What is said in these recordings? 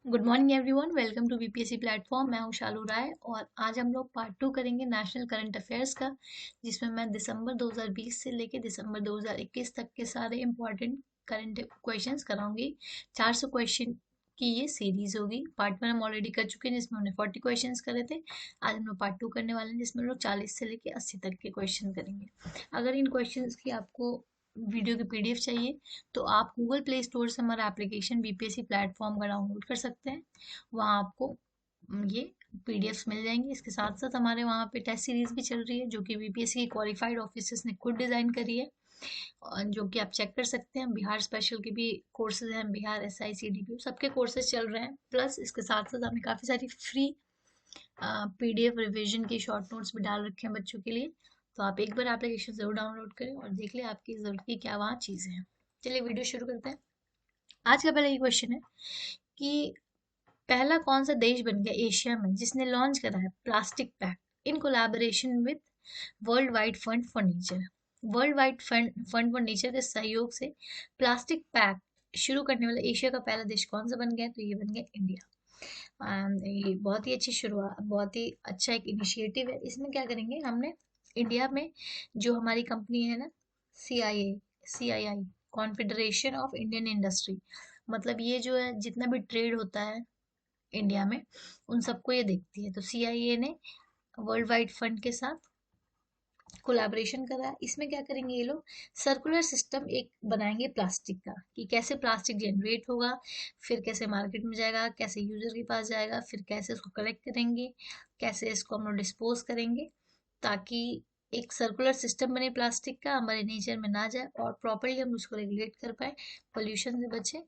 Good morning everyone, welcome to BPSC platform. मैं हूं शालू राय और आज हम लोग पार्ट 2 करेंगे नेशनल करंट अफेयर्स का, जिसमें मैं दिसंबर 2020 से लेके दिसंबर 2021 तक के सारे इंपॉर्टेंट करंट क्वेश्चंस कराऊंगी। 400 क्वेश्चन की ये सीरीज होगी। पार्ट 1 हम ऑलरेडी कर चुके हैं जिसमें हमने 40 क्वेश्चंस करे थे। आज हम लोग पार्ट 2 करने वाले हैं जिसमें हम लोग 40 से लेके 80 तक के क्वेश्चन करेंगे। अगर इन क्वेश्चंस की आपको वीडियो की पीडीएफ चाहिए तो आप गूगल प्ले स्टोर से हमारा एप्लीकेशन बीपीएससी प्लेटफॉर्म का डाउनलोड कर सकते हैं। वहाँ आपको ये पीडीएफ्स मिल जाएंगी। इसके साथ साथ हमारे वहाँ पे टेस्ट सीरीज भी चल रही है जो कि बीपीएससी के क्वालिफाइड ऑफिसर्स ने खुद डिज़ाइन करी है, और जो कि आप चेक कर सकते हैं। बिहार स्पेशल के भी कोर्सेज हैं, बिहार एसआई सीडीपी सबके कोर्सेज चल रहे हैं। प्लस इसके साथ साथ हमने काफ़ी सारी फ्री पीडीएफ रिवीजन के शॉर्ट नोट्स भी डाल रखे हैं बच्चों के लिए। तो आप एक बार एप्लीकेशन जरूर डाउनलोड करें और देख लें आपकी ज़रूरत की क्या वहाँ चीज़ें हैं। चलिए वीडियो शुरू करते हैं। आज का पहला ये क्वेश्चन है कि पहला कौन सा देश बन गया एशिया में जिसने लॉन्च करा है plastic pack in collaboration with world wide fund for nature. World wide fund for nature के सहयोग से प्लास्टिक पैक शुरू करने वाला एशिया का पहला देश कौन सा बन गया? तो ये बन गया इंडिया। ये बहुत ही अच्छी शुरुआत, बहुत ही अच्छा एक इनिशिएटिव है। इसमें क्या करेंगे हमने इंडिया में, जो हमारी कंपनी है ना, CII confederation of Indian industry, मतलब ये जो है जितना भी ट्रेड होता है इंडिया में उन सबको ये देखती है। तो CIA ने वर्ल्ड वाइड फंड के साथ कोलैबोरेशन करा है। इसमें क्या करेंगे ये लोग, सर्कुलर सिस्टम एक बनाएंगे प्लास्टिक का, कि कैसे प्लास्टिक जनरेट होगा, फिर कैसे मार्केट में जाएगा, कैसे यूजर के पास जाएगा, फिर कैसे इसको कलेक्ट करेंगे, कैसे इसको हम लोग डिस्पोज करेंगे, ताकि एक सर्कुलर सिस्टम बने प्लास्टिक का, हमारे नेचर में ना जाए और प्रॉपरली हम उसको रेगुलेट कर पाए, पोल्यूशन से बचे।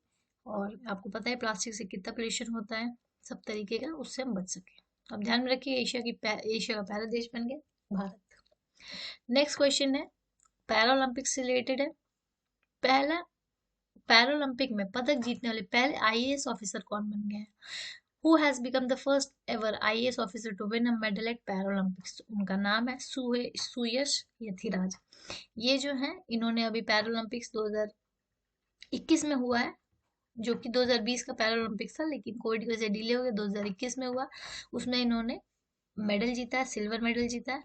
और आपको पता है प्लास्टिक से कितना पोल्यूशन होता है, सब तरीके का, उससे हम बच सके। अब ध्यान में रखिए, एशिया का पहला देश बन गया भारत। नेक्स्ट क्वेश्चन है, पैरालंपिक्स से रिलेटेड है। पहला पैरालंपिक में पदक जीतने वाले पहले आईएएस ऑफिसर कौन बन गए हैं? Who has become the first ever IAS officer to win a medal at Paralympics? उनका नाम है सुयश यथिराज। ये जो है इन्होंने अभी पैरालंपिक्स 2021 में हुआ है, जो कि 2020 का पैरालंपिक्स था लेकिन कोविड की वजह से डिले हो गया, 2021 में हुआ। उसमें इन्होंने मेडल जीता है, सिल्वर मेडल जीता है।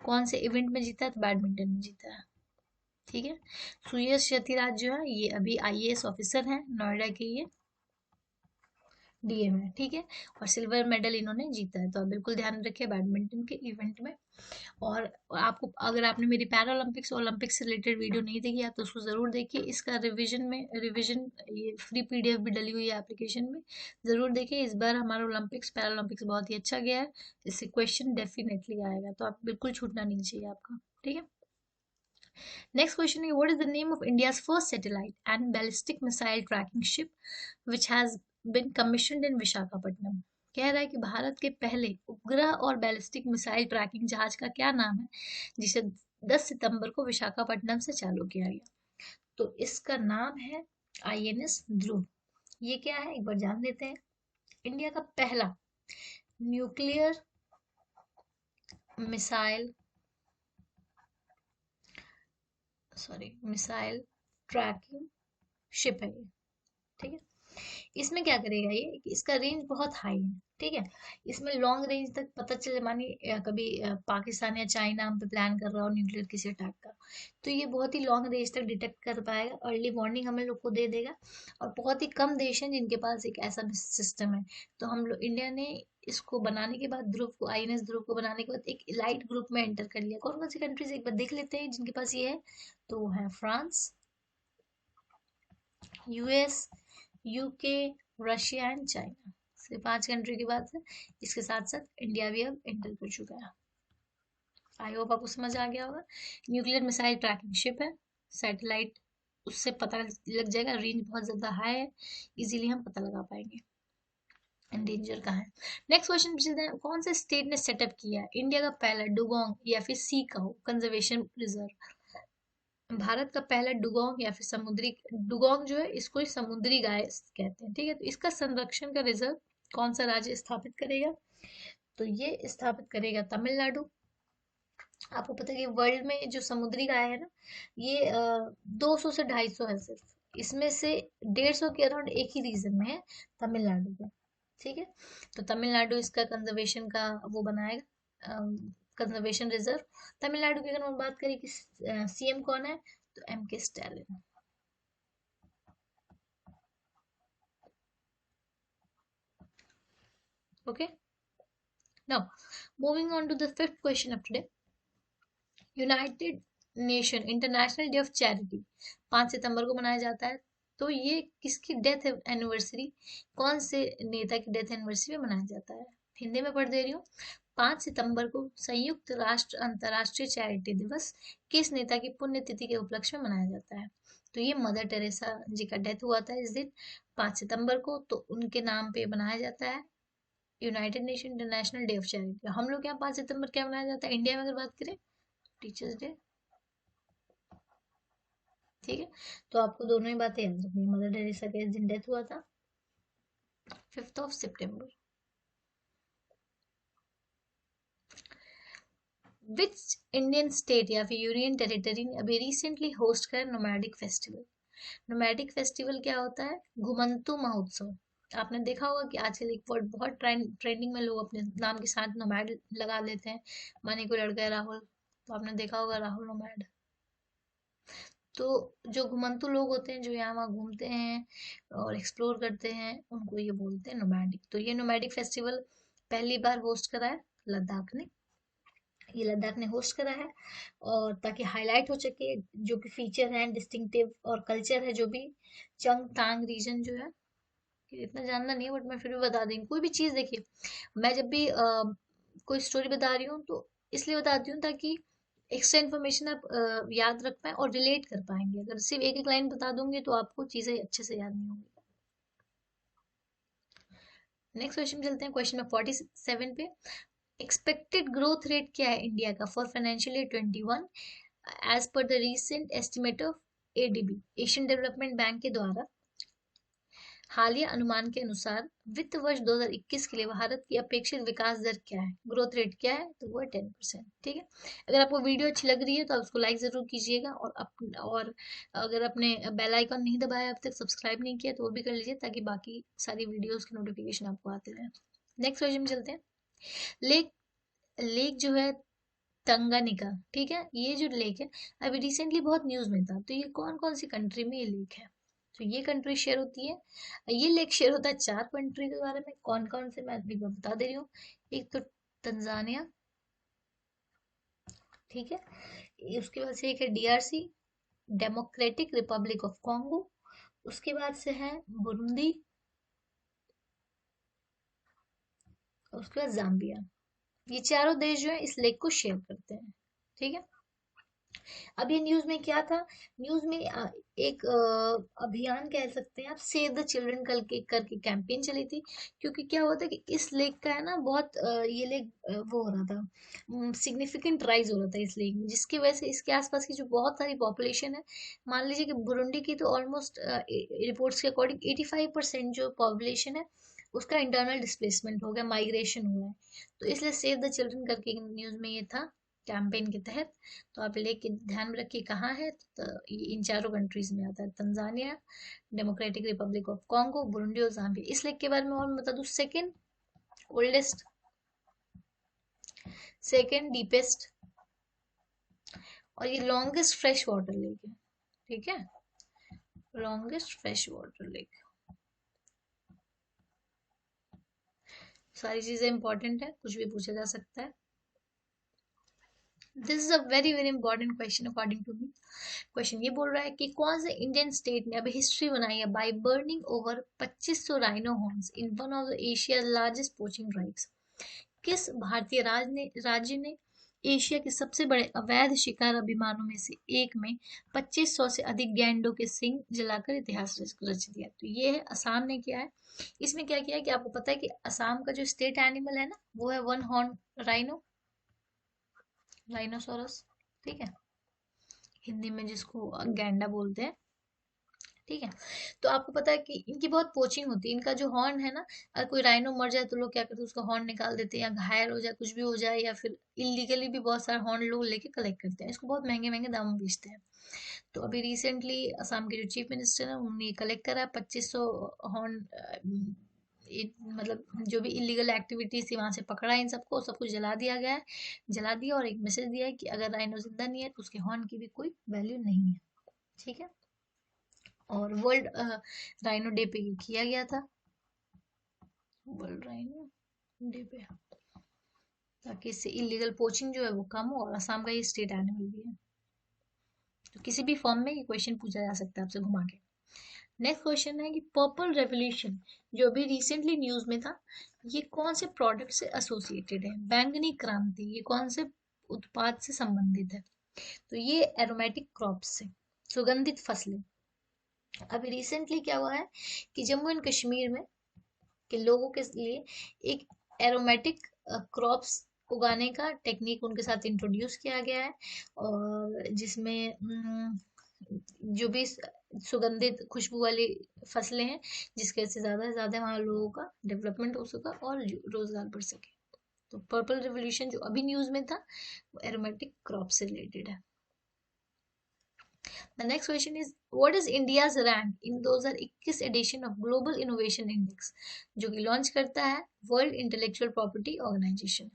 कौन से इवेंट में जीता है? तो बैडमिंटन में जीता है। ठीक है। सुयश यतिराज जो है ये अभी आईएएस ऑफिसर हैं, नोएडा के ये डीएम है। ठीक है। और सिल्वर मेडल इन्होंने जीता है। तो आप बिल्कुल ध्यान रखिए बैडमिंटन के इवेंट में। और आपको, अगर आपने मेरी पैरालंपिक्स और ओलंपिक्स से रिलेटेड वीडियो नहीं देखी है तो उसको जरूर देखिए। इसका रिवीजन ये फ्री पीडीएफ भी डली हुई है एप्लीकेशन में, जरूर देखिए। इस बार हमारा ओलंपिक्स पैरालंपिक्स बहुत ही अच्छा गया है, इससे क्वेश्चन डेफिनेटली आएगा, तो आप बिल्कुल छूटना नहीं चाहिए आपका। ठीक है। नेक्स्ट क्वेश्चन है, what is the name of India's first satellite and ballistic missile tracking ship which has been commissioned in Visakhapatnam? कह रहा है कि भारत के पहले उपग्रह और बैलिस्टिक मिसाइल ट्रैकिंग जहाज का क्या नाम है जिसे 10 सितंबर को विशाखापट्टनम से चालू किया गया? तो इसका नाम है INS ध्रुव। ये क्या है एक बार जान लेते हैं। इंडिया का पहला nuclear missile missile tracking ship है ये। ठीक है। इसमें क्या करेगा ये कि इसका रेंज बहुत हाई है। ठीक है। इसमें लॉन्ग रेंज तक पता चले, मानिए कभी पाकिस्तान या चाइना हम पे प्लान कर रहा हो न्यूक्लियर किसी अटैक का, तो ये बहुत ही लॉन्ग रेंज तक डिटेक्ट कर पाएगा, अर्ली वार्निंग हमें लोग को दे देगा। और बहुत ही कम देश हैं जिनके पास एक ऐसा सिस्टम है। तो हम लोग इंडिया ने इसको बनाने के बाद, ध्रुव को, INS ध्रुव को बनाने के बाद एक इलाइट ग्रुप में एंटर कर लिया। कौन कौन सी कंट्रीज एक बार देख लेते हैं जिनके पास ये है। तो वो है France, US, UK, Russia and China. सिर्फ 5 कंट्री की बात है। इसके साथ साथ इंडिया भी अब एंटर कर चुका है। आई होप आपको समझ आ गया होगा। न्यूक्लियर मिसाइल ट्रैकिंग शिप है, सैटेलाइट, उससे पता लग जाएगा, रेंज बहुत ज्यादा हाई है, इजीली हम पता लगा पाएंगे डेंजर कहाँ है। नेक्स्ट क्वेश्चन पूछते हैं, कौन से स्टेट ने सेटअप किया है इंडिया का पहला डुगोंग या फिर सी काऊ कंजर्वेशन रिजर्व? भारत का पहला डुगोंग या फिर समुद्री, डुगोंग जो है इसको ही समुद्री गाय कहते हैं। ठीक है। तो इसका संरक्षण का रिजर्व कौन सा राज्य स्थापित करेगा? तो ये स्थापित करेगा तमिलनाडु। आपको पता है कि वर्ल्ड में जो समुद्री गाय है ना, ये 200 से 250 है सिर्फ। इसमें से 150 के अराउंड एक ही रीजन में है, तमिलनाडु का। ठीक है, तो तमिलनाडु इसका कंजर्वेशन का वो बनाएगा, कंजर्वेशन रिजर्व। तमिलनाडु की अगर हम बात करें कि सीएम कौन है, तो MK Stalin. Okay, now moving on to the fifth question of today. United Nation International Day of Charity 5 सितंबर को मनाया जाता है। तो ये किसकी डेथ एनिवर्सरी, कौन से नेता की डेथ एनिवर्सरी में मनाया जाता है? हिंदी में पढ़ दे रही हूँ। 5 सितंबर को संयुक्त राष्ट्र अंतर्राष्ट्रीय चैरिटी दिवस किस नेता की पुण्यतिथि के उपलक्ष्य में मनाया जाता है? तो ये मदर टेरेसा जी का डेथ हुआ था इस दिन 5 सितंबर को, तो उनके नाम पे मनाया जाता है United Nation International Day of charity. हम लोग यहाँ 5 सितंबर क्या मनाया जाता है इंडिया में अगर बात करें? Teachers day. ठीक है, तो आपको दोनों ही बातें याद रखनी है। मदर टेरेसा का इस दिन डेथ हुआ था 5 सितंबर। विच इंडियन स्टेट या फिर यूनियन टेरिटरी ने अभी रिसेंटली होस्ट कर नोमैडिक फेस्टिवल? नोमैडिक फेस्टिवल क्या होता है? घुमंतू महोत्सव। आपने देखा होगा कि आजकल एक वर्ड बहुत ट्रेंडिंग में लोग अपने नाम के साथ नोमैड लगा लेते हैं। माने कोई लड़का है राहुल, तो आपने देखा होगा राहुल नोमैड। तो जो घुमंतू लोग होते हैं, जो यहाँ वहाँ घूमते हैं और एक्सप्लोर करते हैं, उनको ये बोलते हैं नोमैडिक। तो ये नोमैडिक फेस्टिवल पहली बार होस्ट करा है लद्दाख ने। ये लद्दाख ने होस्ट करा है, और ताकि हाईलाइट हो सके जो कि फीचर है डिस्टिंक्टिव और कल्चर है जो भी चंगतांग रीजन जो है। इतना जानना नहीं है बट मैं फिर भी बता देंगी। कोई भी चीज़ देखिए, मैं जब भी कोई स्टोरी बता रही हूँ तो इसलिए बताती हूँ ताकि एक्स्ट्रा इन्फॉर्मेशन आप याद रख पाए और रिलेट कर पाएंगे। अगर सिर्फ एक एक लाइन बता दूंगी तो आपको चीज़ें अच्छे से याद नहीं होंगी। नेक्स्ट क्वेश्चन चलते हैं, क्वेश्चन नंबर 47 पे। एक्सपेक्टेड ग्रोथ रेट क्या है इंडिया का for financial year 21 as per the recent estimate of ADB, Asian Development Bank के द्वारा हालिया अनुमान के अनुसार वित्त वर्ष 2021 के लिए भारत की अपेक्षित विकास दर क्या है, ग्रोथ रेट क्या है? तो वो है 10%। ठीक है, अगर आपको वीडियो अच्छी लग रही है तो आप उसको लाइक जरूर कीजिएगा, और अगर आपने बेल आइकन नहीं दबाया, अब तक सब्सक्राइब नहीं किया, तो वो भी कर लीजिए ताकि बाकी सारी वीडियोस की नोटिफिकेशन आपको आते रहे। नेक्स्ट क्वेश्चन में चलते हैं। लेक लेक जो है तंगानिका, ठीक है, ये जो लेक है अभी रिसेंटली बहुत न्यूज में था। तो ये कौन कौन सी कंट्री में ये लेक है? तो ये कंट्री शेयर होती है, ये लेक शेयर होता है 4 कंट्री के बारे में। कौन कौन से मैं अभी बता दे रही हूँ। एक तो तंजानिया, ठीक है, उसके बाद से एक है DRC, democratic Republic of Congo, उसके बाद से है बुरुंदी, उसके बाद जाम्बिया। ये चारों देश जो है इस लेक को शेयर करते हैं। ठीक है, अब ये न्यूज में क्या था? न्यूज में एक अभियान कह सकते हैं आप, सेव द चिल्ड्रन कल के करके कैंपेन चली थी। क्योंकि क्या हुआ था कि इस लेक का है ना बहुत ये लेक वो हो रहा था, सिग्निफिकेंट राइज हो रहा था इस लेक में, जिसकी वजह से इसके आसपास की जो बहुत सारी पॉपुलेशन है, मान लीजिए कि बुरुंडी की तो ऑलमोस्ट रिपोर्ट्स के अकॉर्डिंग 85% जो पॉपुलेशन है उसका इंटरनल डिस्प्लेसमेंट हो गया, माइग्रेशन हुआ है। तो इसलिए सेव द चिल्ड्रन करके न्यूज में ये था कैंपेन के तहत। तो आप लेके ध्यान में रखिए कहाँ है, तो ये इन चारों कंट्रीज में आता है, Tanzania, democratic Republic of Congo, Burundi और जाम्बिया। इस लेक के बारे में और मैं बता दूं, सेकेंड ओल्डेस्ट, सेकेंड डीपेस्ट, और ये लॉन्गेस्ट फ्रेश वाटर लेक है। ठीक है, लॉन्गेस्ट फ्रेश वाटर लेक। सारी चीजें इंपॉर्टेंट है, कुछ भी पूछा जा सकता है। This is a very very important question according to me. Question ये बोल रहा है कि कौन से इंडियन स्टेट ने अभी हिस्ट्री बनाई है by burning over 2500 rhino horns in one of the Asia largest poaching drives? किस भारतीय राज्य ने एशिया के सबसे बड़े अवैध शिकार अभियानों में से एक में 2500 से अधिक गैंडों के सिंग जलाकर इतिहास रच दिया? तो ये है असम ने किया है। इसमें क्या किया है कि आपको पता है कि असम का जो स्टेट एनिमल है ना, वो है वन हॉर्न राइनो, राइनोसोरस। ठीक है, हिंदी में जिसको गैंडा बोलते हैं। ठीक है। तो आपको पता है कि इनकी बहुत पोचिंग होती है। इनका जो हॉर्न है ना, अगर कोई राइनो मर जाए तो लोग क्या करते हैं, उसका हॉर्न निकाल देते हैं, या घायल हो जाए, कुछ भी हो जाए, या फिर इलीगली भी बहुत सारे हॉर्न लोग लेके कलेक्ट करते हैं, इसको बहुत महंगे महंगे दाम में बेचते हैं। तो अभी रिसेंटली असम के जो चीफ मिनिस्टर है उन्होंने कलेक्ट करा 2500 हॉर्न, मतलब जो भी इलीगल एक्टिविटीज थी वहां से पकड़ा है, इन सबको सबको जला दिया गया है। जला दिया और एक मैसेज दिया है कि अगर राइनो जिंदा नहीं है तो उसके हॉर्न की भी कोई वैल्यू नहीं है। ठीक है। और वर्ल्ड राइनो डे पे ये किया गया था, वर्ल्ड राइनो डे पे, ताकि इससे इलीगल पोचिंग जो है वो कम हो, और असम का ये स्टेट एनिमल भी है। तो किसी भी फॉर्म में ये क्वेश्चन पूछा जा सकता है आपसे घुमा के। नेक्स्ट क्वेश्चन है कि पर्पल रेवोल्यूशन जो अभी रिसेंटली न्यूज में था, ये कौन से प्रोडक्ट से एसोसिएटेड है? बैंगनी क्रांति ये कौन से उत्पाद से संबंधित है? तो ये एरोमेटिक क्रॉप्स से, सुगंधित फसलें। अभी रिसेंटली क्या हुआ है कि जम्मू एंड कश्मीर में के लोगों के लिए एक एरोमेटिक क्रॉप्स उगाने का टेक्निक उनके साथ इंट्रोड्यूस किया गया है, और जिसमें जो भी सुगंधित खुशबू वाली फसलें हैं, जिसके से ज्यादा वहाँ लोगों का डेवलपमेंट हो सका और रोजगार बढ़ सके। तो पर्पल रिवोल्यूशन जो अभी न्यूज में था वो एरोमेटिक क्रॉप से रिलेटेड है। The next question is what is India's rank in 2021 edition of Global Innovation Index, जो कि लॉन्च करता है वर्ल्ड इंटेलेक्चुअल प्रॉपर्टी ऑर्गेनाइजेशन।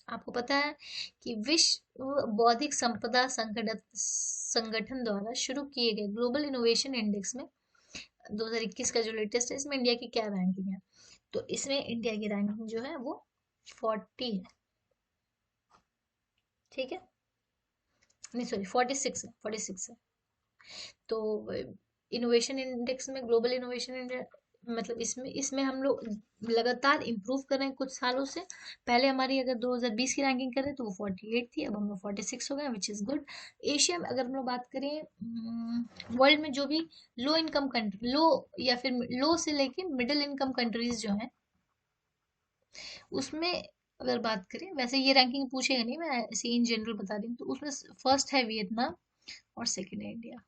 आपको पता है कि विश्व बौद्धिक संपदा संगठन द्वारा शुरू किए गए ग्लोबल इनोवेशन इंडेक्स में 2021 का जो लेटेस्ट है, इसमें इंडिया की क्या रैंकिंग है? तो इसमें इंडिया की रैंकिंग जो है वो 40 है। ठीक है, नहीं सॉरी 46 है, 46 है। तो इनोवेशन इंडेक्स में, ग्लोबल इनोवेशन इंडेक्स मतलब इसमें इसमें हम लोग लगातार इम्प्रूव कर रहे हैं कुछ सालों से। पहले हमारी अगर 2020 की रैंकिंग करें तो वो 48 थी, अब हम लोग 46 हो गए, विच इज़ गुड। एशिया में अगर हम लोग बात करें, वर्ल्ड में जो भी लो इनकम कंट्री, लो या फिर लो से लेके मिडिल इनकम कंट्रीज जो हैं उसमें अगर बात करें, वैसे ये रैंकिंग पूछेगा नहीं, मैं ऐसे इन जनरल बता रही हूँ, तो उसमें फर्स्ट है वियतनाम और सेकंड है इंडिया।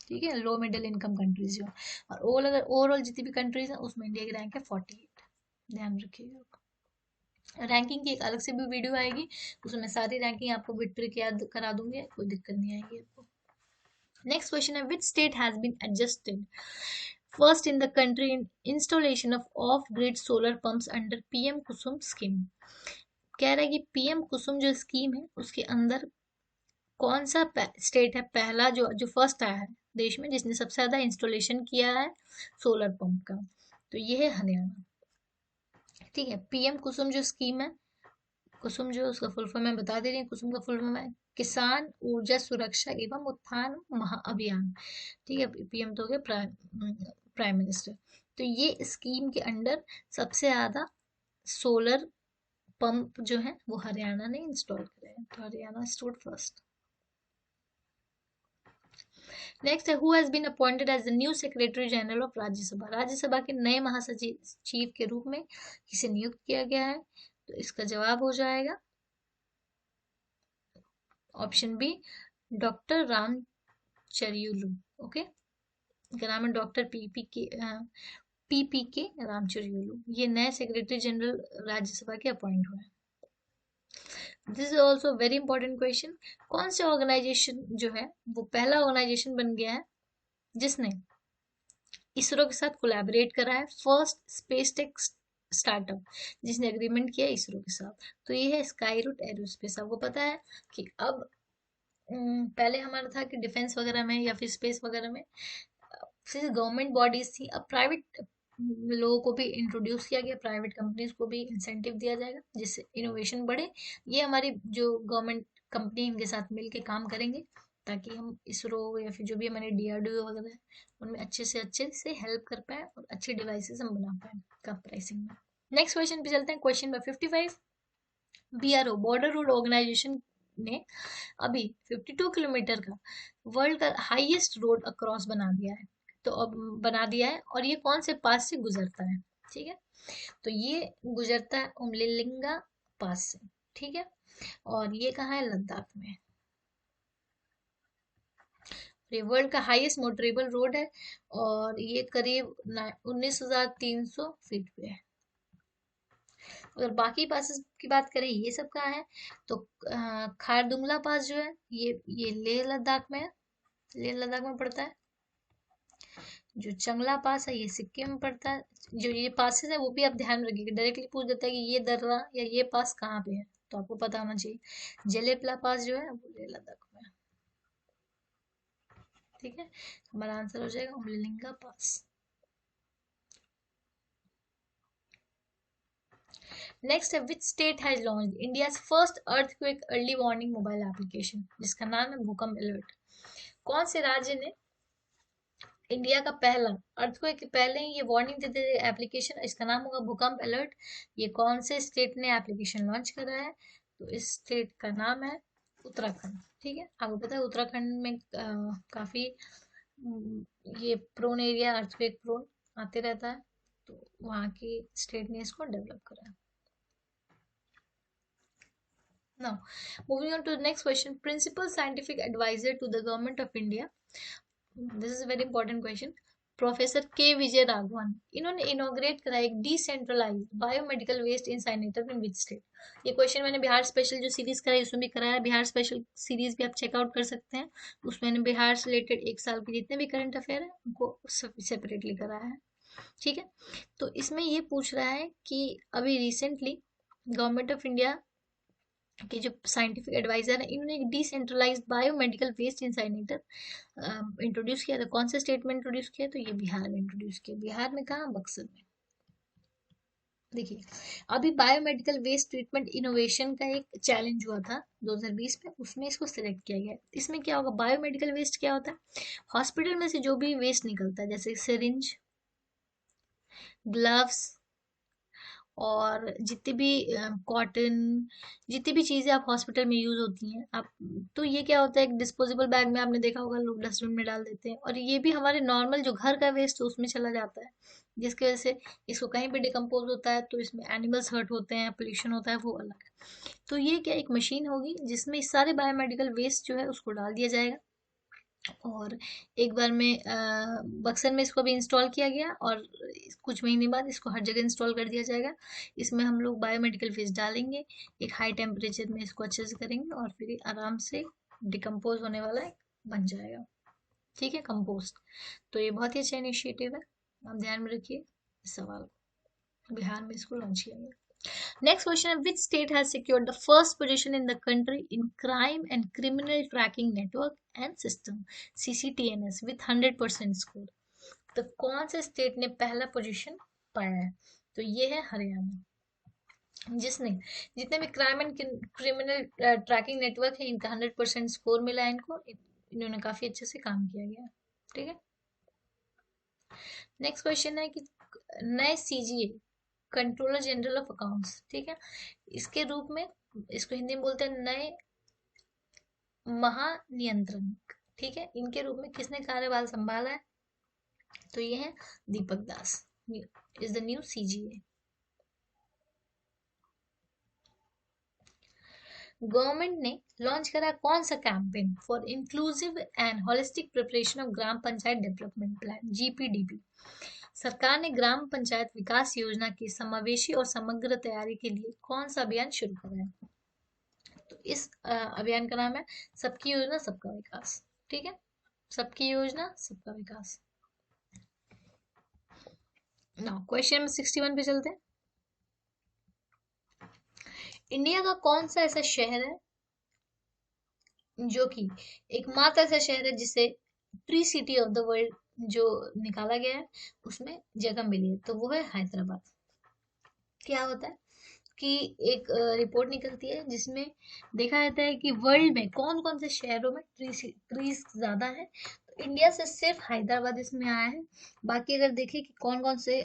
ठीक है, लो मिडिल इनकम कंट्रीज जो, और ओवरऑल जितनी भी कंट्रीज हैं उसमें इंडिया की रैंक है 48। ध्यान रखिएगा। रैंकिंग की एक अलग से भी वीडियो आएगी, उसमें सारी रैंकिंग आपको विद ट्रिक याद करा दूंगी, कोई दिक्कत नहीं आएगी आपको। नेक्स्ट क्वेश्चन है which state has been adjusted first in the country in installation of grid solar pumps under PM Kusum scheme. कह रहा है कि पीएम कुसुम जो स्कीम है उसके अंदर कौन सा स्टेट है पहला जो फर्स्ट आया है देश में जिसने सबसे ज्यादा इंस्टॉलेशन किया है सोलर पंप का? तो ये है हरियाणा। ठीक है, पीएम कुसुम जो स्कीम है, कुसुम जो उसका फुल फॉर्म मैं बता दे रही हूँ, कुसुम का फुल फॉर्म है किसान ऊर्जा सुरक्षा एवं उत्थान महाअभियान। ठीक है, पीएम तो हो गया प्राइम मिनिस्टर। तो ये स्कीम के अंडर सबसे ज्यादा सोलर पंप जो है वो हरियाणा ने इंस्टॉल करे हैं, तो हरियाणा स्टूड फर्स्ट। नेक्स्ट है who has been appointed as the new secretary general of Rajya Sabha. Rajya Sabha के नए महासचिव के रूप में किसे नियुक्त किया गया है? तो इसका जवाब हो जाएगा option B, doctor Ram Chariyulu. Okay, इनका नाम है डॉक्टर पीपी के रामचरियुलू। ये नए सेक्रेटरी जनरल राज्यसभा के अपॉइंट हुए हैं। This is also very important question. कौन से ऑर्गेनाइजेशन जो है वो पहला ऑर्गेनाइजेशन बन गया है जिसने इसरो के साथ कोलैबोरेट करा है, फर्स्ट स्पेस टेक स्टार्टअप जिसने एग्रीमेंट किया इसरो के साथ? तो ये है स्काई रूट एरोस्पेस। आपको पता है कि अब पहले हमारा था कि डिफेंस वगैरह में या फिर स्पेस वगैरह में सिर्फ गवर्नमेंट बॉडीज थी, अब प्राइवेट लोगों को भी इंट्रोड्यूस किया गया, प्राइवेट कंपनीज को भी इंसेंटिव दिया जाएगा जिससे इनोवेशन बढ़े। ये हमारी जो गवर्नमेंट कंपनी इनके साथ मिलके काम करेंगे ताकि हम इसरो या फिर जो भी हमारे डीआरडीओ वगैरह है उनमें अच्छे से हेल्प कर पाए और अच्छे डिवाइसेस हम बना पाए कम प्राइसिंग में। नेक्स्ट क्वेश्चन पे चलते हैं, question number 55। BRO border road organisation ने अभी 52 किलोमीटर का वर्ल्ड का हाईएस्ट रोड अक्रॉस बना दिया है। तो अब बना दिया है, और ये कौन से पास से गुजरता है? ठीक है, तो ये गुजरता है उमलिंगा पास से। ठीक है, और ये कहाँ है? लद्दाख में। ये वर्ल्ड का हाईएस्ट मोटरेबल रोड है और ये करीब 19,300 फीट पे है। अगर बाकी पासेस की बात करें ये सब कहाँ है, तो खारदुंगला पास जो है ये लेह लद्दाख में है, लेह लद्दाख में पड़ता है। जो चंगला पास है ये सिक्किम में पड़ता है। जो ये पासेस है वो भी आप ध्यान में रखिएगा, डायरेक्टली पूछ देता है कि ये दर्रा या ये पास कहाँ पे है, तो आपको पता होना चाहिए। जेलेपला पास जो है वो लेह लद्दाख में है। ठीक है, हमारा आंसर हो जाएगा उमलिंगा पास। नेक्स्ट है, which state has launch India first earthquake early warning mobile application, जिसका नाम है भूकंप अलर्ट। कौन से राज्य ने इंडिया का पहला अर्थक्वेक के पहले ही ये वार्निंग देते एप्लीकेशन, इसका नाम होगा भूकंप अलर्ट। ये कौन से स्टेट ने एप्लीकेशन लॉन्च करा है, तो इस स्टेट का नाम है उत्तराखंड। ठीक है, आपको पता है उत्तराखंड में काफी ये प्रोन एरिया, अर्थक्वेक प्रोन आते रहता है, तो वहाँ की स्टेट ने इसको डेवलप करा है। Now, moving on to the next question, principal scientific advisor to the government of India. This is a very important question. Professor K Vijay Raghavan, इन्होंने इनोग्रेट करा एक decentralised biomedical waste incinerator in which state. ये question मैंने Bihar special जो series कराई उसमें भी कराया, बिहार स्पेशल सीरीज भी आप चेकआउट कर सकते हैं। उसमें मैंने बिहार से रिलेटेड एक साल के जितने भी करंट अफेयर है उनको सेपरेटली कराया है। ठीक है, तो इसमें ये पूछ रहा है कि अभी रिसेंटली गवर्नमेंट ऑफ इंडिया के जो साइंटिफिक एडवाइजर है इन्होंने एक डिसेंट्रलाइज्ड बायोमेडिकल वेस्ट इंसाइनेटर इंट्रोड्यूस किया था। कौन से स्टेट में इंट्रोड्यूस किया, तो ये बिहार में इंट्रोड्यूस किया। बिहार में कहाँ, बक्सर में। देखिए, अभी बायोमेडिकल वेस्ट ट्रीटमेंट इनोवेशन का एक चैलेंज हुआ था 2020 में, उसमें इसको सिलेक्ट किया गया। इसमें क्या होगा, बायोमेडिकल वेस्ट क्या होता है, हॉस्पिटल में से जो भी वेस्ट निकलता है जैसे सिरिंज, ग्लव्स और जितनी भी कॉटन, जितनी भी चीज़ें आप हॉस्पिटल में यूज़ होती हैं आप, तो ये क्या होता है एक डिस्पोजेबल बैग में, आपने देखा होगा लोग डस्टबिन में डाल देते हैं, और ये भी हमारे नॉर्मल जो घर का वेस्ट है उसमें चला जाता है, जिसकी वजह से इसको कहीं भी डिकम्पोज होता है तो इसमें एनिमल्स हर्ट होते हैं, पोल्यूशन होता है, वो अलग है। तो ये क्या एक मशीन होगी जिसमें इस सारे बायोमेडिकल वेस्ट जो है उसको डाल दिया जाएगा, और एक बार में बक्सर में इसको भी इंस्टॉल किया गया और कुछ महीने बाद इसको हर जगह इंस्टॉल कर दिया जाएगा। इसमें हम लोग बायोमेडिकल वेस्ट डालेंगे, एक हाई टेम्परेचर में इसको अच्छे से करेंगे और फिर ये आराम से डिकम्पोज होने वाला है, बन जाएगा। ठीक है, कंपोस्ट। तो ये बहुत ही अच्छा इनिशिएटिव है, आप ध्यान में रखिए इस सवाल को। बिहार में इसको लॉन्च किया गया। Next question, which state has secured the first position in the country in crime and criminal tracking network and system CCTNS with 100% score? तो कौन से स्टेट ने पहला पोजीशन पाया है, तो ये है हरियाणा, जिसने जितने भी crime and criminal tracking network है इनका 100% स्कोर मिला है इनको, इन्होंने काफी अच्छे से काम किया गया। ठीक है, नेक्स्ट क्वेश्चन है कि नए CGA controller general of accounts, ठीक है, इसके रूप में इसको हिंदी में बोलते हैं नए महानियंत्रक, ठीक है, इनके रूप में किसने कार्यभार संभाला है, तो ये है Deepak Das, is the new CGA. Government ने लॉन्च करा कौन सा campaign for inclusive and holistic preparation of gram panchayat development plan, GPDP. सरकार ने ग्राम पंचायत विकास योजना की समावेशी और समग्र तैयारी के लिए कौन सा अभियान शुरू करा है, तो इस अभियान का नाम है सबकी योजना सबका विकास। ठीक है, सबकी योजना सबका विकास। नाउ क्वेश्चन नंबर 61 पे चलते हैं। इंडिया का कौन सा ऐसा शहर है जो कि एकमात्र ऐसा शहर है जिसे tree city of the world जो निकाला गया है उसमें जगह मिली है, तो वो है हैदराबाद। क्या होता है कि एक रिपोर्ट निकलती है जिसमें देखा जाता है कि वर्ल्ड में कौन कौन से शहरों में ट्रीज ज्यादा है, तो इंडिया से सिर्फ हैदराबाद इसमें आया है। बाकी अगर देखें कि कौन कौन से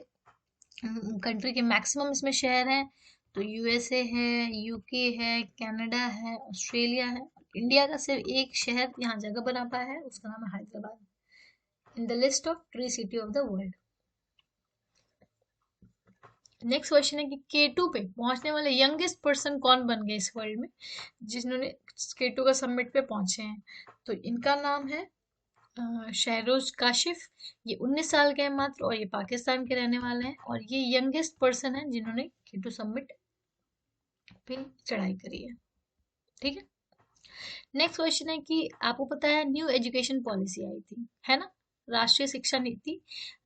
कंट्री के मैक्सिमम इसमें शहर हैं, तो यूएसए है, यूके है, कनाडा है, ऑस्ट्रेलिया है। इंडिया का सिर्फ एक शहर यहाँ जगह बना पाया है, उसका नाम है Hyderabad in the list of tree city of the world. Next question है कि K2 पे पहुंचने वाले यंगेस्ट पर्सन कौन बन गए इस वर्ल्ड में, जिन्होंने K2 का समिट पे पहुंचे हैं, तो इनका नाम है शहरोज काशिफ, ये 19 साल के हैं मात्र और ये पाकिस्तान के रहने वाले हैं और ये यंगेस्ट पर्सन है जिन्होंने K2 समिट पे चढ़ाई करी है। ठीक है। नेक्स्ट क्वेश्चन है कि आपको पता है न्यू एजुकेशन पॉलिसी आई थी, है ना, राष्ट्रीय शिक्षा नीति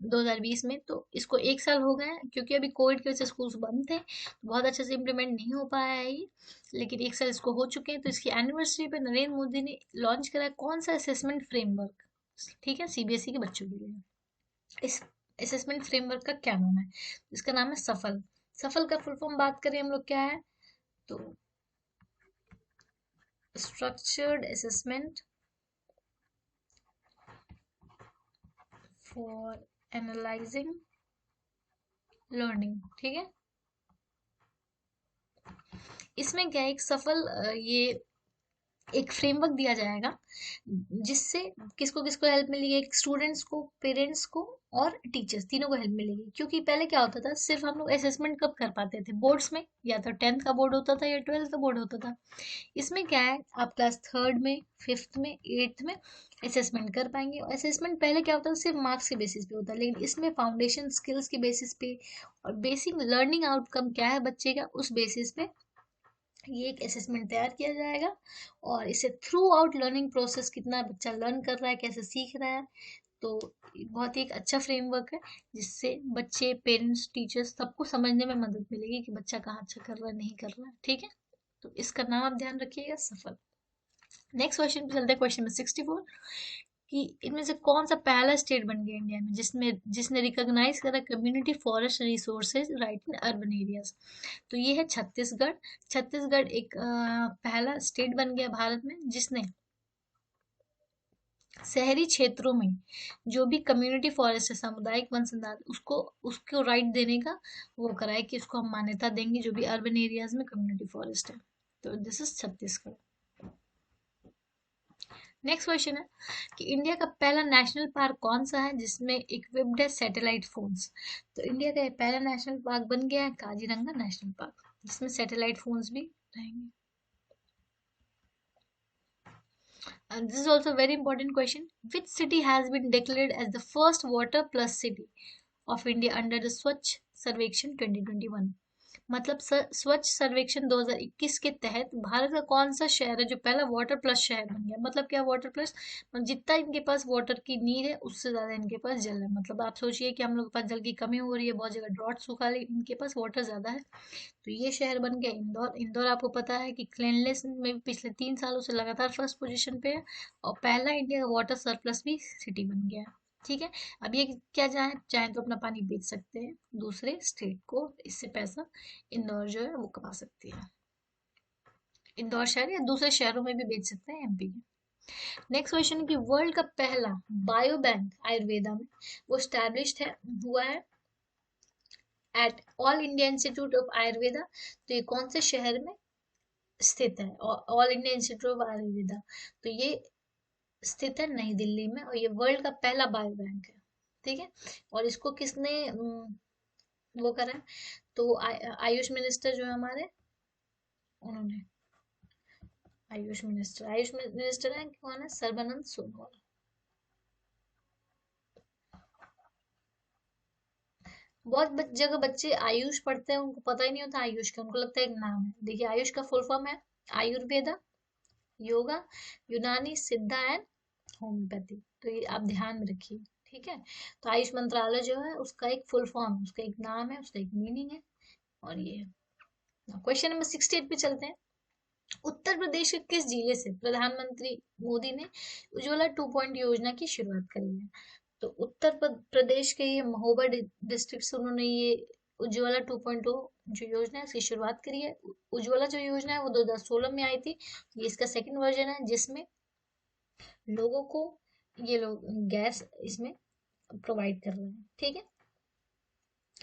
2020 में। तो इसको 1 साल हो गए हैं क्योंकि अभी कोविड की वजह से स्कूल्स बंद थे, तो बहुत अच्छे से इम्प्लीमेंट नहीं हो पाया है ये, लेकिन 1 साल इसको हो चुके हैं। तो इसकी एनिवर्सरी पे नरेंद्र मोदी ने लॉन्च करा है कौन सा असेसमेंट फ्रेमवर्क, ठीक है, सीबीएसई के बच्चों के लिए। इस असेसमेंट फ्रेमवर्क का क्या नाम है? इसका नाम है सफल। सफल का फुल फॉर्म बात करें हम लोग क्या है, तो structured assessment for analysing learning. ठीक है। इसमें क्या है, एक सफल ये एक फ्रेमवर्क दिया जाएगा जिससे किसको किसको हेल्प मिलेगी, एक स्टूडेंट्स को, पेरेंट्स को और टीचर्स, तीनों को हेल्प मिलेगी। क्योंकि पहले क्या होता था, सिर्फ हम लोग असेसमेंट कब कर पाते थे, बोर्ड्स में, या तो 10th का बोर्ड होता था या 12th का बोर्ड होता था। इसमें क्या है, आप क्लास 3rd में, 5th में, 8th में असेसमेंट कर पाएंगे। और असेसमेंट पहले क्या होता था, सिर्फ मार्क्स के बेसिस पे होता है, लेकिन इसमें फाउंडेशन स्किल्स के बेसिस पे और बेसिक लर्निंग आउटकम क्या है बच्चे का, उस बेसिस पे ये एक असेसमेंट तैयार किया जाएगा। और इसे थ्रू आउट लर्निंग प्रोसेस, कितना बच्चा लर्न कर रहा है, कैसे सीख रहा है, तो बहुत ही एक अच्छा फ्रेमवर्क है जिससे बच्चे, पेरेंट्स, टीचर्स सबको समझने में मदद मिलेगी कि बच्चा कहाँ अच्छा कर रहा है, नहीं कर रहा है। ठीक है। तो इसका नाम आप ध्यान रखिएगा, सफल। नेक्स्ट क्वेश्चन पे चलते हैं, क्वेश्चन नंबर 64, कि इनमें से कौन सा पहला स्टेट बन गया इंडिया में जिसने रिकॉग्नाइज करा community forest resources right in urban areas. तो ये है छत्तीसगढ़। छत्तीसगढ़ एक पहला स्टेट बन गया भारत में जिसने शहरी क्षेत्रों में जो भी कम्युनिटी फॉरेस्ट है, सामुदायिक वन संधान, उसको उसको राइट देने का वो करा है कि उसको हम मान्यता देंगे जो भी अर्बन एरियाज में कम्युनिटी फॉरेस्ट है। तो this is Chhattisgarh. Next question है कि इंडिया का पहला नेशनल पार्क कौन सा है जिसमें इक्विप्ड है सैटेलाइट फोन्स। तो इंडिया का ये पहला नेशनल पार्क बन गया है काजीरंगा नेशनल पार्क, जिसमें सैटेलाइट फोन्स भी रहेंगे। And this is also a very important question. Which city has been declared as the first water plus city of India under the Swachh Sarvekshan 2021? मतलब स्वच्छ सर्वेक्षण 2021 के तहत भारत का कौन सा शहर है जो पहला वाटर प्लस शहर बन गया। मतलब क्या वाटर प्लस, मतलब जितना इनके पास वाटर की नीड है उससे ज्यादा इनके पास जल है। मतलब आप सोचिए कि हम लोग के पास जल की कमी हो रही है, बहुत जगह ड्रॉट सूखा, लेकिन इनके पास वाटर ज्यादा है। तो ये शहर बन गया इंदौर। इंदौर आपको पता है कि क्लीननेस में भी पिछले 3 सालों से लगातार फर्स्ट पोजीशन पे है और पहला इंडिया का वाटर सरप्लस भी सिटी बन गया है। ठीक है। अब ये क्या चाहे चाहे तो अपना पानी बेच सकते हैं दूसरे स्टेट को, इससे पैसा इंदौर जो है वो कमा सकती है, इंदौर शहर या दूसरे शहरों में भी बेच सकते हैं एमपी में। नेक्स्ट क्वेश्चन है कि वर्ल्ड का पहला बायो बैंक आयुर्वेदा में वो स्टैब्लिश्ड है हुआ है at all India institute of Ayurveda. तो ये कौन से शहर में स्थित है? All India institute of Ayurveda, तो ये स्थित है नई दिल्ली में और ये वर्ल्ड का पहला बायो बैंक है। ठीक है। और इसको किसने वो करा है? तो आयुष मिनिस्टर जो है हमारे, उन्होंने, आयुष मिनिस्टर है कौन है, सर्बानंद सोनोवाल। बहुत जगह बच्चे आयुष पढ़ते हैं, उनको पता ही नहीं होता आयुष का, उनको लगता है एक नाम है। देखिए आयुष का फुल फॉर्म है आयुर्वेदा, योगा, यूनानी, सिद्धा एंड होम्योपैथी। तो ये आप ध्यान में रखिए। ठीक है। तो आयुष मंत्रालय जो है उसका एक फुल फॉर्म, उसका एक नाम है, उसका एक मीनिंग है, और ये क्वेश्चन नंबर 68 पे चलते हैं। उत्तर प्रदेश के किस जिले से प्रधानमंत्री मोदी ने उज्ज्वला 2 योजना की शुरुआत करी है? तो उत्तर प्रदेश के ये महोबा डिस्ट्रिक्ट से उन्होंने ये उज्ज्वला 2.0 जो योजना है इसकी शुरुआत करी है। उज्ज्वला जो योजना है वो 2016 में आई थी। ये इसका सेकंड वर्जन है जिसमें लोगों को ये लोग गैस इसमें प्रोवाइड कर रहे हैं। ठीक है।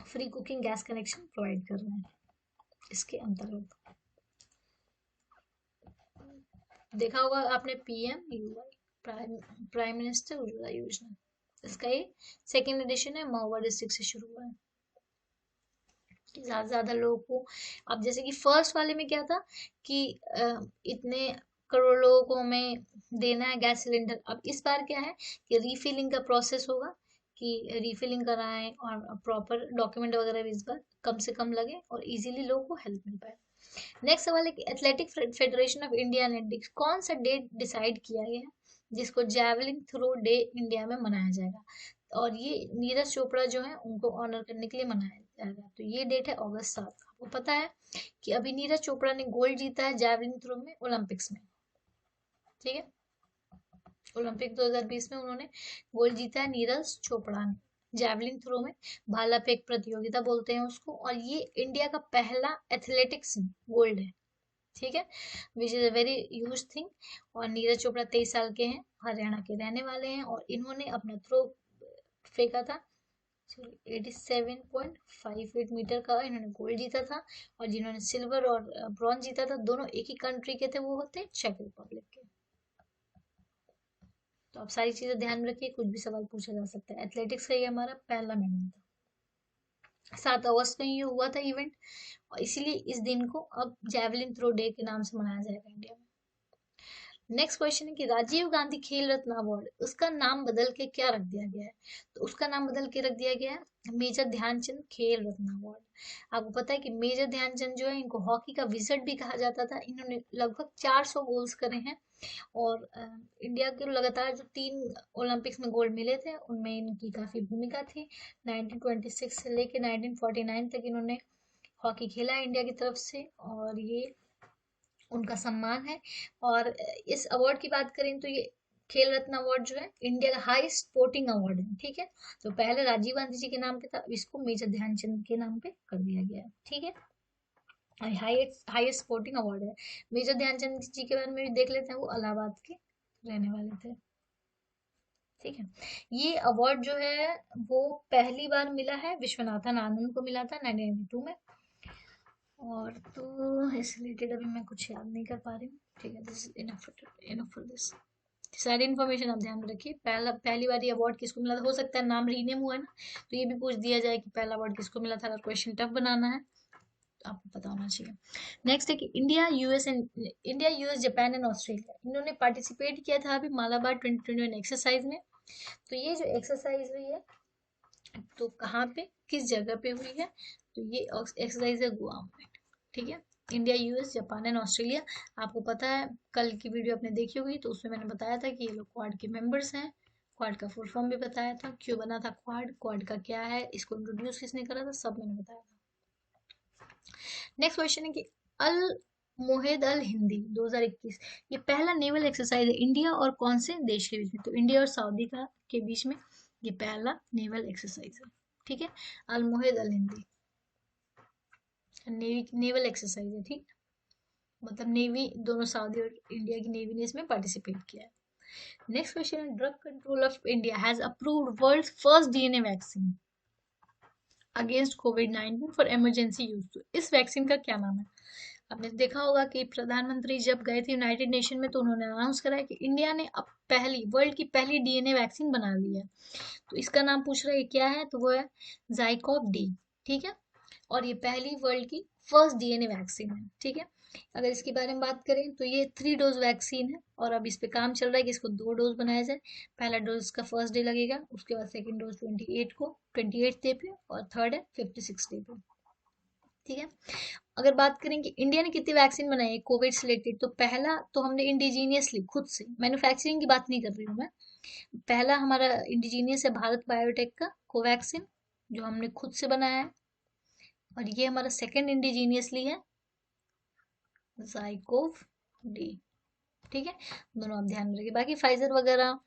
Free cooking gas connection provide कर रहे हैं इसके अंतर्गत। देखा होगा आपने PM UI, prime minister Ujjwala योजना, इसका ये सेकेंड एडिशन है, महोबा डिस्ट्रिक्ट से शुरू हुआ है। ज्यादा से ज्यादा लोगों को, अब जैसे कि फर्स्ट वाले में क्या था कि इतने करोड़ लोगों को हमें देना है गैस सिलेंडर। अब इस बार क्या है कि रीफिलिंग का प्रोसेस होगा, कि रीफिलिंग कराएं और प्रॉपर डॉक्यूमेंट वगैरह भी इस बार कम से कम लगे और इजीली लोगों को हेल्प मिल पाए। नेक्स्ट सवाल है कि एथलेटिक फेडरेशन ऑफ इंडिया ने कौन सा डेट डिसाइड किया गया है जिसको जैवलिन थ्रो डे इंडिया में मनाया जाएगा, और ये नीरज चोपड़ा जो है उनको ऑनर करने के लिए मनाया जाएगा। तो ये डेट है अगस्त 7। आपको पता है कि अभी नीरज चोपड़ा ने गोल्ड जीता है जैवलिन थ्रो में ओलंपिक्स में, ठीक है। ओलंपिक 2020 में उन्होंने गोल्ड जीता है नीरज चोपड़ा ने जैवलिन थ्रो में। भाला फेंक प्रतियोगिता बोलते हैं उसको, और ये इंडिया का पहला एथलेटिक्स गोल्ड है, ठीक है, which is a very huge thing. और नीरज चोपड़ा 23 साल के हैं, हरियाणा के रहने वाले हैं, और इन्होंने अपना थ्रो फेंका था 87.58 मीटर का, इन्होंने गोल्ड जीता था। और जिन्होंने सिल्वर और ब्रॉन्ज जीता था दोनों एक ही कंट्री के थे, वो होते चेक रिपब्लिक के। तो आप सारी चीजें ध्यान में रखिए, कुछ भी सवाल पूछा जा सकता है। एथलेटिक्स का ये हमारा पहला मेडल था। 7 अगस्त में ये हुआ था इवेंट, और इसीलिए इस दिन को अब जैवलिन थ्रो डे के नाम से मनाया जाएगा इंडिया में। नेक्स्ट क्वेश्चन है कि राजीव गांधी खेल रत्न अवार्ड, उसका नाम बदल के क्या रख दिया गया है? तो उसका नाम बदल के रख दिया गया है मेजर ध्यानचंद खेल रत्न अवार्ड। आपको पता है कि मेजर ध्यानचंद जो है इनको हॉकी का विजट भी कहा जाता था। इन्होंने लगभग 400 गोल्स करे हैं, और इंडिया के लगातार जो 3 ओलंपिक्स में गोल्ड मिले थे उनमें इनकी काफी भूमिका थी। 1926 से लेके 1949 तक इन्होंने हॉकी खेला है इंडिया की तरफ से, और ये उनका सम्मान है। और इस अवार्ड की बात करें तो ये खेल रत्न अवार्ड जो है इंडिया का हाईएस्ट स्पोर्टिंग अवार्ड है, ठीक है। तो पहले राजीव गांधी जी के नाम पे था, अब इसको मेजर ध्यानचंद के नाम पे कर दिया गया है, ठीक है। हाईएस्ट स्पोर्टिंग अवार्ड है। मेजर ध्यानचंद जी के बारे में भी देख लेते हैं, वो इलाहाबाद के रहने वाले थे, ठीक है। ये अवार्ड जो है वो पहली बार मिला है विश्वनाथन आनंद को, मिला था 1992 में। और तो इस रिलेटेड अभी मैं कुछ याद नहीं कर पा रही हूँ, ठीक है। This is enough for this. सारी इन्फॉर्मेशन आप ध्यान में रखिए। पहली बार ये अवार्ड किसको मिला था, हो सकता है नाम रीनेम हुआ है ना, तो ये भी पूछ दिया जाए कि पहला अवार्ड किसको मिला था। अगर क्वेश्चन टफ बनाना है तो आपको पता होना चाहिए। नेक्स्ट है कि India US Japan and Australia, इन्होंने पार्टिसिपेट किया था अभी मालाबार 2021 एक्सरसाइज में। तो ये जो एक्सरसाइज हुई है तो कहाँ पे, किस जगह पे हुई है, तो ये एक्सरसाइज है गुआम में, ठीक है। India US Japan and Australia. आपको पता है कल की वीडियो आपने देखी होगी, तो उसमें मैंने बताया था कि ये लोग क्वाड के मेंबर्स हैं। क्वाड का फुल फॉर्म भी बताया था, क्यों बना था क्वाड, क्वाड का क्या है, इसको इंट्रोड्यूस किसने करा था, सब मैंने बताया था। नेक्स्ट क्वेश्चन है कि अल मोहेद अल हिंदी 2021, ये पहला नेवल एक्सरसाइज है इंडिया और कौन से देश के बीच में, तो इंडिया और सऊदी का के बीच में ये पहला नेवल एक्सरसाइज है, ठीक है। अल मोहेद अल हिंदी नेवल एक्सरसाइज है, ठीक, मतलब नेवी, दोनों सऊदी और इंडिया की नेवी ने इसमें पार्टिसिपेट किया है। नेक्स्ट क्वेश्चन है drug control of India has approved world first DNA vaccine against covid for emergency use. तो इस वैक्सीन का क्या नाम है? आपने देखा होगा कि प्रधानमंत्री जब गए थे यूनाइटेड नेशन में तो उन्होंने अनाउंस करा है कि इंडिया ने अब वर्ल्ड की पहली डीएनए वैक्सीन बना ली है। तो इसका नाम पूछ रहा है क्या है, तो वो है जाइकोव डी, ठीक है। और ये पहली वर्ल्ड की फर्स्ट डीएनए वैक्सीन है, ठीक है। अगर इसके बारे में बात करें तो ये 3 डोज वैक्सीन है, और अब इस पे काम चल रहा है कि इसको 2 डोज बनाया जाए। पहला डोज का फर्स्ट डे लगेगा, उसके बाद सेकंड डोज 28 डे पे, और थर्ड है 56 डे पे, ठीक है। अगर बात करें कि इंडिया ने कितनी वैक्सीन बनाई है कोविड से रिलेटेड, तो पहला तो हमने इंडिजीनियसली खुद से, मैन्युफैक्चरिंग की बात नहीं कर रही हूँ मैं, पहला हमारा इंडिजीनियस है भारत बायोटेक का कोवैक्सीन, जो हमने खुद से बनाया है। और ये हमारा सेकंड इंडिजीनियसली है जाइकोव डी, ठीक है। दोनों आप ध्यान में रखिए। बाकी फाइजर वगैरह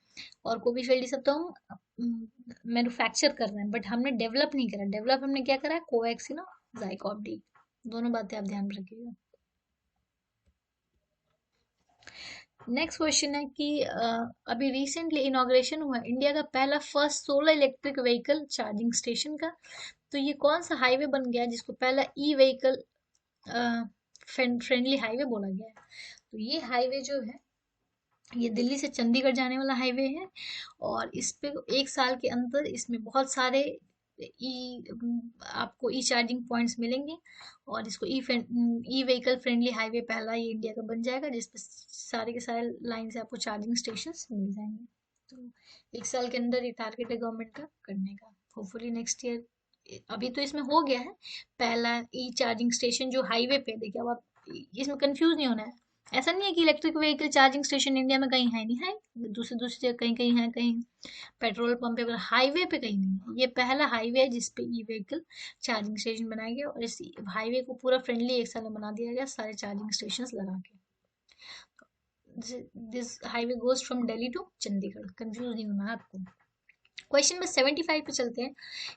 और कोविशील्ड ये सब तो हम मैन्युफैक्चर कर रहे हैं, बट हमने डेवलप नहीं करा। डेवलप हमने क्या करा है, कोवैक्सीन और जाइकोव डी, दोनों बातें आप ध्यान में रखिएगा। नेक्स्ट क्वेश्चन है कि अभी रिसेंटली इनॉग्रेशन हुआ इंडिया का पहला first solar electric vehicle charging station का। तो ये कौन सा हाईवे बन गया जिसको पहला ई व्हीकल फ्रेंडली हाईवे बोला गया है? तो ये हाईवे जो है ये दिल्ली से चंडीगढ़ जाने वाला हाईवे है, और इस पे 1 साल के अंदर इसमें बहुत सारे आपको ई चार्जिंग पॉइंट्स मिलेंगे, और इसको ई व्हीकल फ्रेंडली हाईवे पहला ये इंडिया का बन जाएगा, जिसपे सारे के सारे लाइन से आपको चार्जिंग स्टेशन मिल जाएंगे। तो 1 साल के अंदर ये टारगेट है गवर्नमेंट का करने का, होपफुली नेक्स्ट ईयर। अभी तो इसमें हो गया है पहला ई चार्जिंग स्टेशन जो हाईवे पे। देखिए अब आप इसमें कंफ्यूज नहीं होना है। ऐसा नहीं है कि electric vehicle charging station India में कहीं है नहीं है, दूसरी दूसरी जगह कहीं कहीं है, कहीं पेट्रोल पंप पे, पर हाईवे पे कहीं नहीं है। ये पहला हाईवे है जिसपे ई व्हीकल चार्जिंग स्टेशन बनाया गया, और इस हाईवे को पूरा फ्रेंडली 1 साल में बना दिया गया सारे चार्जिंग स्टेशन लगा के। This highway goes from Delhi to Chandigarh, confuse नहीं होना है आपको। क्वेश्चन नंबर 75 पे चलते हैं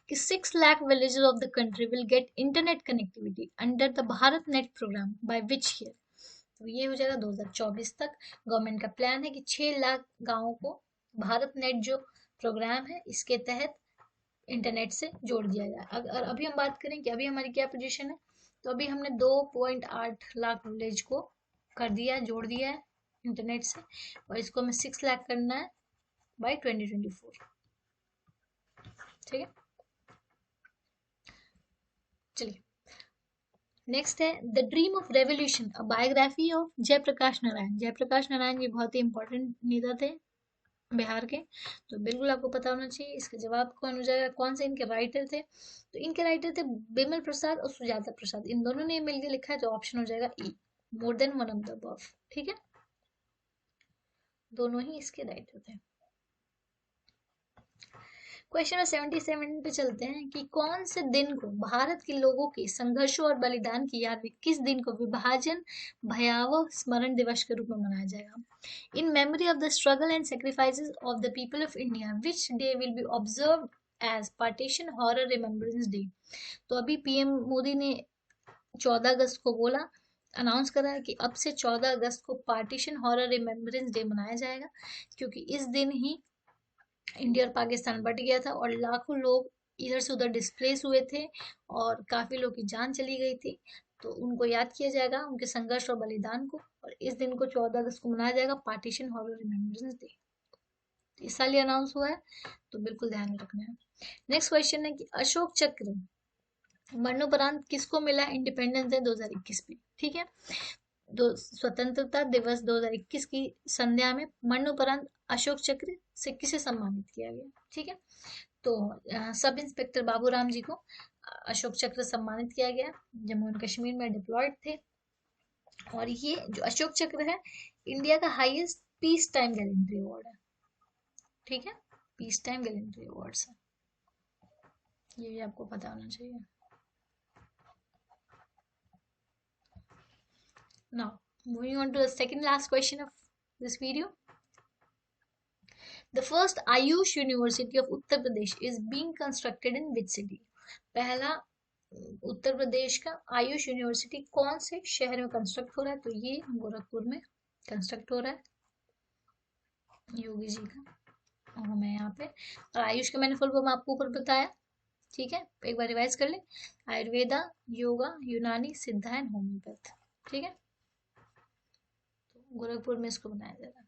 कि 6 lakh villages of the country will get internet connectivity under the Bharat Net programme by which year. तो ये हो जाएगा 2024 तक। गवर्नमेंट का प्लान है कि 6 लाख गांवों को भारत नेट जो प्रोग्राम है इसके तहत इंटरनेट से जोड़ दिया जाए। अगर अभी हम बात करें कि अभी हमारी क्या पोजीशन है, तो अभी हमने 2.8 लाख विलेज को कर दिया है, जोड़ दिया है इंटरनेट से, और इसको हमें 6 लाख करना है बाय 2024। ठीक है, चलिए नेक्स्ट है the dream of revolution, a biography of Jayaprakash Narayan. Jayaprakash Narayan ji बहुत ही इंपॉर्टेंट नेता थे बिहार के, तो बिल्कुल आपको पता होना चाहिए। इसका जवाब कौन हो जाएगा, कौन से इनके राइटर थे? तो इनके राइटर थे बिमल प्रसाद और सुजाता प्रसाद, इन दोनों ने मिलकर लिखा है, तो ऑप्शन हो जाएगा E, more than one of the above. ठीक है, दोनों ही इसके राइटर थे। क्वेश्चन नंबर 77 पे चलते हैं कि कौन से दिन को भारत के लोगों के संघर्षों और बलिदान की याद में किस दिन को विभाजन भयावह स्मरण दिवस के रूप में मनाया जाएगा? In memory of the struggle and sacrifices of the people of India which day will be observe as Partition Horror Remembrance Day. तो अभी पीएम मोदी ने 14 अगस्त को बोला, अनाउंस करा है कि अब से 14 अगस्त को पार्टीशन हॉरर रिमेम्बरेंस डे मनाया जाएगा, क्योंकि इस दिन ही इंडिया और पाकिस्तान बट गया था और लाखों लोग इधर से उधर डिस्प्लेस हुए थे, और काफी लोग की जान चली गई थी। तो उनको याद किया जाएगा, उनके संघर्ष और बलिदान को, और इस दिन को 14 अगस्त को मनाया जाएगा पार्टीशन हॉरर रिमेम्बरेंस डे। इस साल ये अनाउंस हुआ है, तो बिल्कुल ध्यान में रखना है। नेक्स्ट क्वेश्चन है कि अशोक चक्र मरणोपरांत किसको मिला इंडिपेंडेंस डे 2021 में? ठीक है, स्वतंत्रता दिवस 2021 की संध्या में मरणोपरांत अशोक चक्र से किसे सम्मानित किया गया? ठीक है, तो सब इंस्पेक्टर बाबूराम जी को अशोक चक्र सम्मानित किया गया, जम्मू एंड कश्मीर में डिप्लॉयड थे। और ये जो अशोक चक्र है इंडिया का highest peace time gallantry award है। ठीक है, पीस टाइम गैलेंट्री अवार्ड है, ये भी आपको पता होना चाहिए। Now, moving on to the second last question of this video. The first Ayush University of Uttar Pradesh is being constructed in which city? पहला उत्तर प्रदेश का आयुष यूनिवर्सिटी कौन से शहर में कंस्ट्रक्ट हो रहा है? तो ये गोरखपुर में कंस्ट्रक्ट हो रहा है योगी जी का, और मैं यहाँ पे, और आयुष का मैंने फुल फॉर्म आपको ऊपर बताया। ठीक है, एक बार रिवाइज कर ले, आयुर्वेदा, योगा, यूनानी, सिद्धा एंड होम्योपैथ। ठीक है, गोरखपुर में इसको बनाया जा रहा है।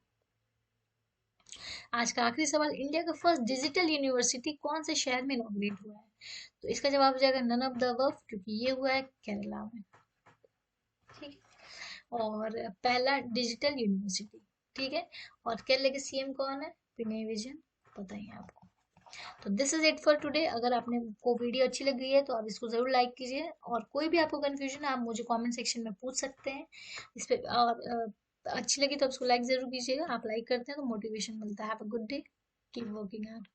आज का आखिरी सवाल, इंडिया का फर्स्ट डिजिटल यूनिवर्सिटी कौन से शहर में इनॉग्रेट हुआ है? तो इसका जवाब हो जाएगा नन ऑफ द अबव, क्योंकि ये हुआ है केरला में। ठीक है, और पहला डिजिटल यूनिवर्सिटी। ठीक है, और केरला के सीएम कौन है? पिनराई विजयन, पता ही है आपको। तो this is it for today. अगर आपने को वीडियो अच्छी लग रही है तो आप इसको जरूर लाइक कीजिए, और कोई भी आपको कंफ्यूजन है आप मुझे कमेंट सेक्शन में पूछ सकते हैं इस पे। और अच्छी लगी तो उसको लाइक जरूर कीजिएगा, आप लाइक करते हैं तो मोटिवेशन मिलता है। Have a good day, keep working hard.